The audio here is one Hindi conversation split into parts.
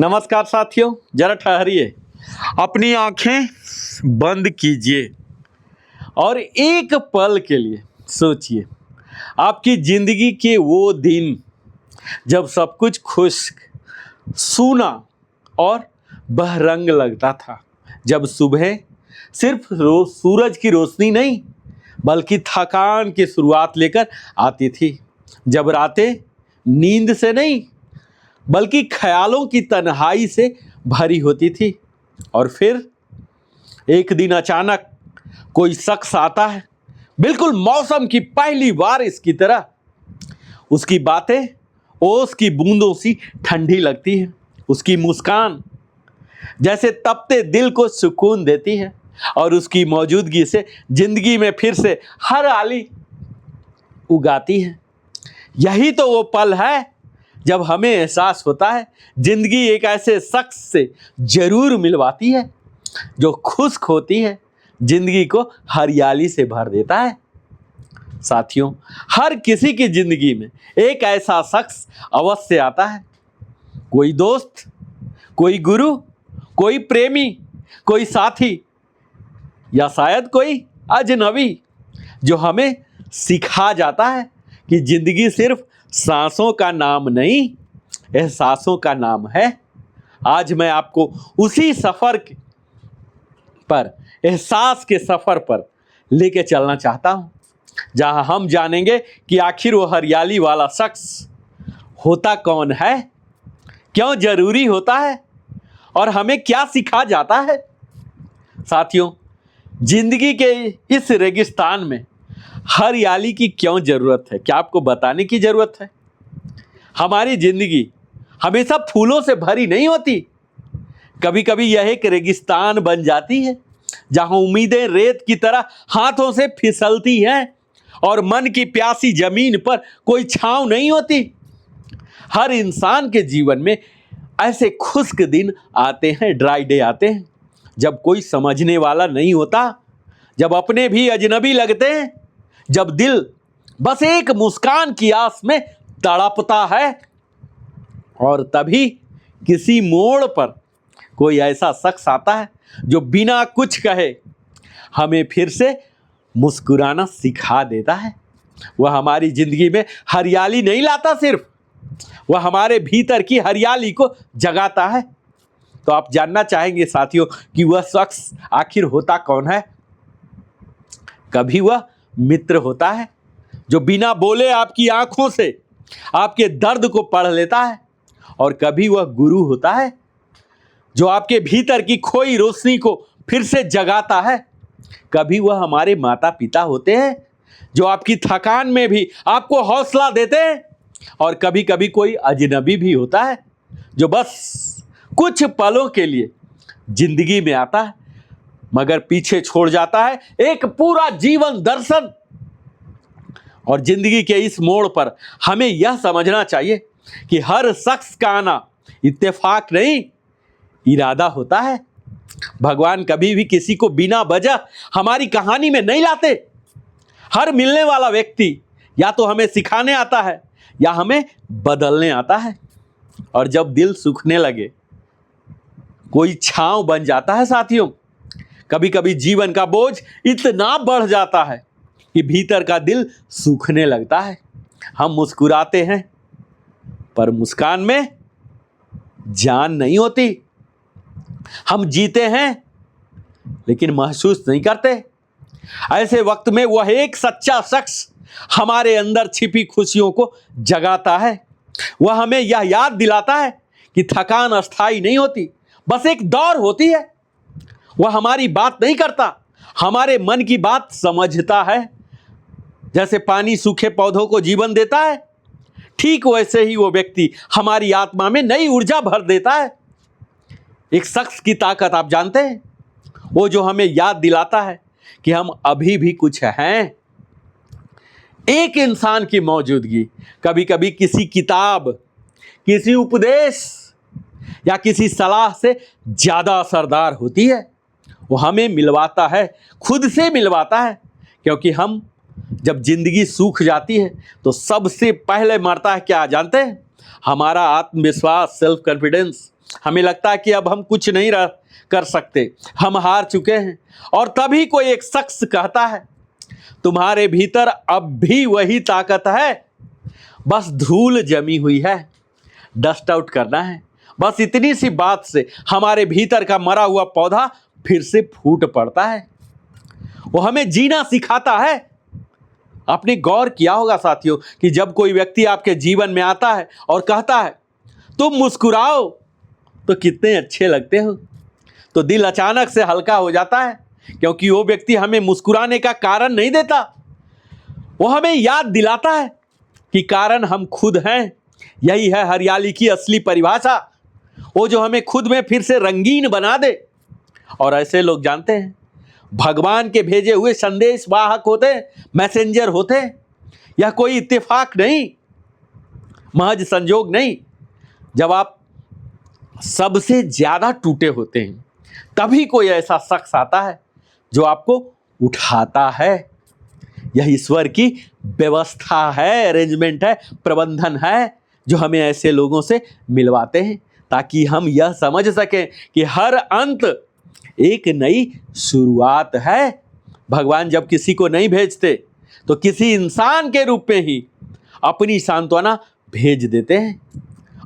नमस्कार साथियों, जरा ठहरिए, अपनी आंखें बंद कीजिए और एक पल के लिए सोचिए आपकी जिंदगी के वो दिन जब सब कुछ खुश्क, सूना और बहरंग लगता था। जब सुबह सिर्फ रोज सूरज की रोशनी नहीं बल्कि थकान की शुरुआत लेकर आती थी। जब रातें नींद से नहीं बल्कि ख्यालों की तन्हाई से भरी होती थी। और फिर एक दिन अचानक कोई शख्स आता है, बिल्कुल मौसम की पहली बारिश की तरह। उसकी बातें ओस की बूंदों सी ठंडी लगती है, उसकी मुस्कान जैसे तपते दिल को सुकून देती है और उसकी मौजूदगी से जिंदगी में फिर से हरियाली उगाती है। यही तो वो पल है जब हमें एहसास होता है जिंदगी एक ऐसे शख्स से जरूर मिलवाती है जो खुश्क होती है, जिंदगी को हरियाली से भर देता है। साथियों, हर किसी की जिंदगी में एक ऐसा शख्स अवश्य आता है। कोई दोस्त, कोई गुरु, कोई प्रेमी, कोई साथी या शायद कोई अजनबी जो हमें सिखा जाता है कि जिंदगी सिर्फ सांसों का नाम नहीं, एहसासों का नाम है। आज मैं आपको उसी सफर पर, एहसास के सफर पर लेके चलना चाहता हूं, जहां हम जानेंगे कि आखिर वो हरियाली वाला शख्स होता कौन है, क्यों जरूरी होता है और हमें क्या सिखा जाता है। साथियों, जिंदगी के इस रेगिस्तान में हरियाली की क्यों जरूरत है, क्या आपको बताने की जरूरत है? हमारी जिंदगी हमेशा फूलों से भरी नहीं होती। कभी कभी यह एक रेगिस्तान बन जाती है जहां उम्मीदें रेत की तरह हाथों से फिसलती हैं और मन की प्यासी जमीन पर कोई छांव नहीं होती। हर इंसान के जीवन में ऐसे खुश्क दिन आते हैं, ड्राई डे आते हैं, जब कोई समझने वाला नहीं होता, जब अपने भी अजनबी लगते हैं, जब दिल बस एक मुस्कान की आस में तड़पता है। और तभी किसी मोड़ पर कोई ऐसा शख्स आता है जो बिना कुछ कहे हमें फिर से मुस्कुराना सिखा देता है। वह हमारी जिंदगी में हरियाली नहीं लाता, सिर्फ वह हमारे भीतर की हरियाली को जगाता है। तो आप जानना चाहेंगे साथियों कि वह शख्स आखिर होता कौन है? कभी वह मित्र होता है जो बिना बोले आपकी आंखों से आपके दर्द को पढ़ लेता है, और कभी वह गुरु होता है जो आपके भीतर की खोई रोशनी को फिर से जगाता है। कभी वह हमारे माता पिता होते हैं जो आपकी थकान में भी आपको हौसला देते हैं, और कभी कभी कोई अजनबी भी होता है जो बस कुछ पलों के लिए जिंदगी में आता है मगर पीछे छोड़ जाता है एक पूरा जीवन दर्शन। और जिंदगी के इस मोड़ पर हमें यह समझना चाहिए कि हर शख्स का आना इत्तेफाक नहीं, इरादा होता है। भगवान कभी भी किसी को बिना वजह हमारी कहानी में नहीं लाते। हर मिलने वाला व्यक्ति या तो हमें सिखाने आता है या हमें बदलने आता है। और जब दिल सूखने लगे कोई छांव बन जाता है। साथियों, कभी कभी जीवन का बोझ इतना बढ़ जाता है कि भीतर का दिल सूखने लगता है। हम मुस्कुराते हैं पर मुस्कान में जान नहीं होती। हम जीते हैं लेकिन महसूस नहीं करते। ऐसे वक्त में वह एक सच्चा शख्स हमारे अंदर छिपी खुशियों को जगाता है। वह हमें यह याद दिलाता है कि थकान अस्थाई नहीं होती, बस एक दौर होती है। वह हमारी बात नहीं करता, हमारे मन की बात समझता है। जैसे पानी सूखे पौधों को जीवन देता है, ठीक वैसे ही वो व्यक्ति हमारी आत्मा में नई ऊर्जा भर देता है। एक शख्स की ताकत आप जानते हैं? वो जो हमें याद दिलाता है कि हम अभी भी कुछ हैं। एक इंसान की मौजूदगी कभी कभी किसी किताब, किसी उपदेश या किसी सलाह से ज्यादा असरदार होती है। वो हमें मिलवाता है, खुद से मिलवाता है। क्योंकि हम जब जिंदगी सूख जाती है तो सबसे पहले मरता है क्या जानते हैं? हमारा आत्मविश्वास, सेल्फ कॉन्फिडेंस, हमें लगता है कि अब हम कुछ नहीं कर सकते, हम हार चुके हैं। और तभी कोई एक शख्स कहता है, तुम्हारे भीतर अब भी वही ताकत है, बस धूल जमी हुई है, डस्ट आउट करना है। बस इतनी सी बात से हमारे भीतर का मरा हुआ पौधा फिर से फूट पड़ता है। वो हमें जीना सिखाता है। आपने गौर किया होगा साथियों कि जब कोई व्यक्ति आपके जीवन में आता है और कहता है तुम मुस्कुराओ तो कितने अच्छे लगते हो, तो दिल अचानक से हल्का हो जाता है, क्योंकि वो व्यक्ति हमें मुस्कुराने का कारण नहीं देता, वो हमें याद दिलाता है कि कारण हम खुद हैं। यही है हरियाली की असली परिभाषा, वो जो हमें खुद में फिर से रंगीन बना दे। और ऐसे लोग जानते हैं भगवान के भेजे हुए संदेश वाहक होते, मैसेंजर होते। यह कोई इत्तेफाक नहीं, महज संजोग नहीं। जब आप सबसे ज्यादा टूटे होते हैं तभी कोई ऐसा शख्स आता है जो आपको उठाता है। यह ईश्वर की व्यवस्था है, अरेंजमेंट है, प्रबंधन है, जो हमें ऐसे लोगों से मिलवाते हैं ताकि हम यह समझ सकें कि हर अंत एक नई शुरुआत है। भगवान जब किसी को नहीं भेजते तो किसी इंसान के रूप में ही अपनी सांत्वना भेज देते हैं।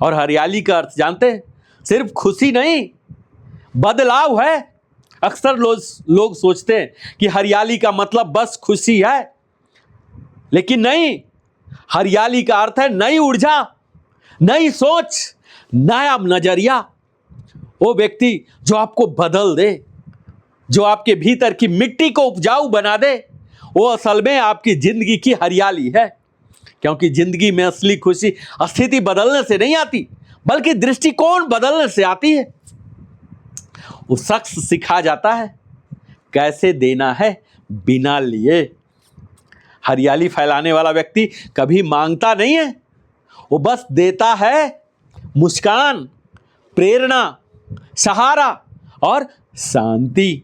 और हरियाली का अर्थ जानते हैं, सिर्फ खुशी नहीं, बदलाव है। अक्सर लोग सोचते हैं कि हरियाली का मतलब बस खुशी है, लेकिन नहीं, हरियाली का अर्थ है नई ऊर्जा, नई सोच, नया नजरिया। वो व्यक्ति जो आपको बदल दे, जो आपके भीतर की मिट्टी को उपजाऊ बना दे, वो असल में आपकी जिंदगी की हरियाली है। क्योंकि जिंदगी में असली खुशी स्थिति बदलने से नहीं आती, बल्कि दृष्टिकोण बदलने से आती है। वो शख्स सिखा जाता है कैसे देना है बिना लिए। हरियाली फैलाने वाला व्यक्ति कभी मांगता नहीं है, वो बस देता है मुस्कान, प्रेरणा, सहारा और शांति।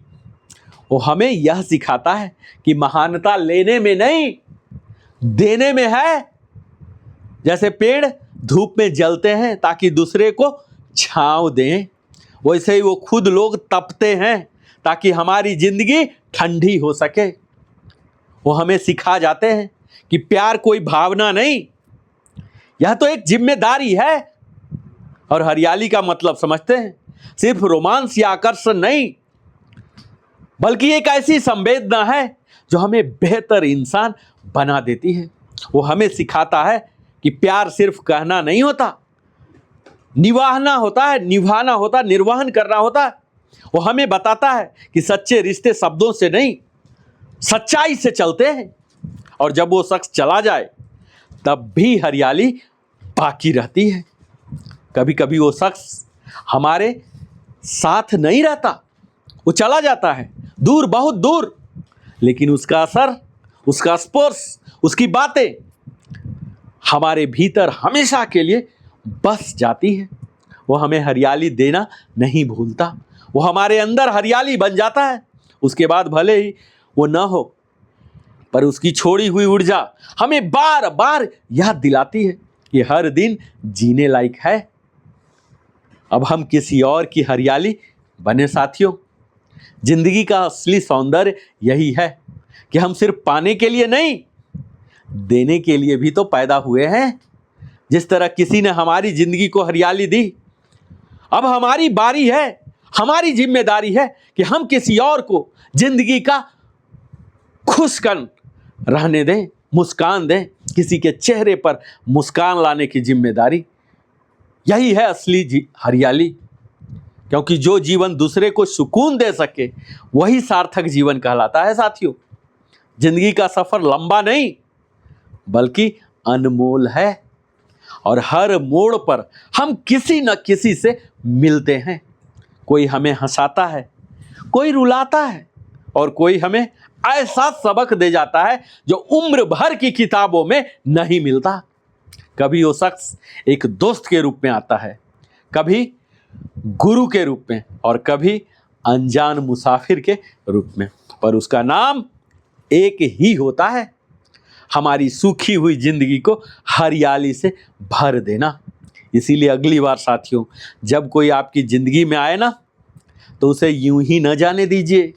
वो हमें यह सिखाता है कि महानता लेने में नहीं, देने में है। जैसे पेड़ धूप में जलते हैं ताकि दूसरे को छांव दें, वैसे ही वो खुद लोग तपते हैं ताकि हमारी जिंदगी ठंडी हो सके। वो हमें सिखा जाते हैं कि प्यार कोई भावना नहीं, यह तो एक जिम्मेदारी है। और हरियाली का मतलब समझते हैं, सिर्फ रोमांस या आकर्षण नहीं, बल्कि एक ऐसी संवेदना है जो हमें बेहतर इंसान बना देती है। वो हमें सिखाता है कि प्यार सिर्फ कहना नहीं होता, निभाना होता है, निभाना होता, निर्वहन करना होता है। वो हमें बताता है कि सच्चे रिश्ते शब्दों से नहीं, सच्चाई से चलते हैं। और जब वो शख्स चला जाए तब भी हरियाली बाकी रहती है। कभी कभी वो शख्स हमारे साथ नहीं रहता, वो चला जाता है दूर, बहुत दूर, लेकिन उसका असर, उसका स्पर्श, उसकी बातें हमारे भीतर हमेशा के लिए बस जाती है। वो हमें हरियाली देना नहीं भूलता, वो हमारे अंदर हरियाली बन जाता है। उसके बाद भले ही वो न हो, पर उसकी छोड़ी हुई ऊर्जा हमें बार बार याद दिलाती है कि हर दिन जीने लायक है। अब हम किसी और की हरियाली बने साथियों। जिंदगी का असली सौंदर्य यही है कि हम सिर्फ पाने के लिए नहीं, देने के लिए भी तो पैदा हुए हैं। जिस तरह किसी ने हमारी जिंदगी को हरियाली दी, अब हमारी बारी है, हमारी जिम्मेदारी है कि हम किसी और को जिंदगी का खुशकन रहने दें, मुस्कान दें। किसी के चेहरे पर मुस्कान लाने की जिम्मेदारी, यही है असली हरियाली। क्योंकि जो जीवन दूसरे को सुकून दे सके वही सार्थक जीवन कहलाता है साथियों। जिंदगी का सफर लंबा नहीं बल्कि अनमोल है, और हर मोड़ पर हम किसी न किसी से मिलते हैं। कोई हमें हंसाता है, कोई रुलाता है, और कोई हमें ऐसा सबक दे जाता है जो उम्र भर की किताबों में नहीं मिलता। कभी वो शख्स एक दोस्त के रूप में आता है, कभी गुरु के रूप में, और कभी अनजान मुसाफिर के रूप में, पर उसका नाम एक ही होता है, हमारी सूखी हुई जिंदगी को हरियाली से भर देना। इसीलिए अगली बार साथियों, जब कोई आपकी ज़िंदगी में आए ना, तो उसे यूं ही न जाने दीजिए।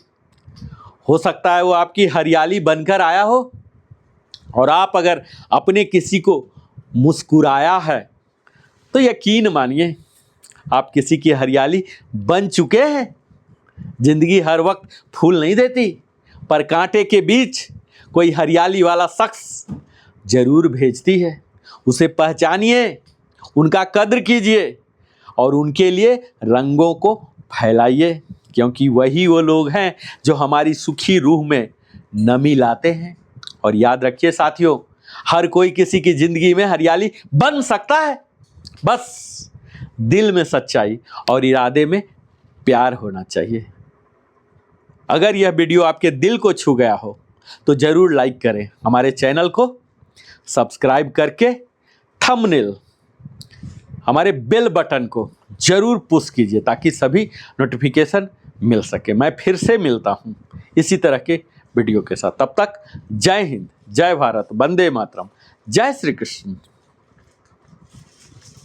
हो सकता है वो आपकी हरियाली बनकर आया हो, और आप अगर अपने किसी को मुस्कुराया है तो यकीन मानिए आप किसी की हरियाली बन चुके हैं। जिंदगी हर वक्त फूल नहीं देती, पर कांटे के बीच कोई हरियाली वाला शख्स जरूर भेजती है। उसे पहचानिए, उनका कद्र कीजिए और उनके लिए रंगों को फैलाइए, क्योंकि वही वो लोग हैं जो हमारी सुखी रूह में नमी लाते हैं। और याद रखिए साथियों, हर कोई किसी की जिंदगी में हरियाली बन सकता है, बस दिल में सच्चाई और इरादे में प्यार होना चाहिए। अगर यह वीडियो आपके दिल को छू गया हो तो जरूर लाइक करें, हमारे चैनल को सब्सक्राइब करके थंबनेल हमारे बेल बटन को जरूर पुश कीजिए ताकि सभी नोटिफिकेशन मिल सके। मैं फिर से मिलता हूं इसी तरह के वीडियो के साथ। तब तक जय हिंद, जय भारत, वंदे मातरम, जय श्री कृष्ण।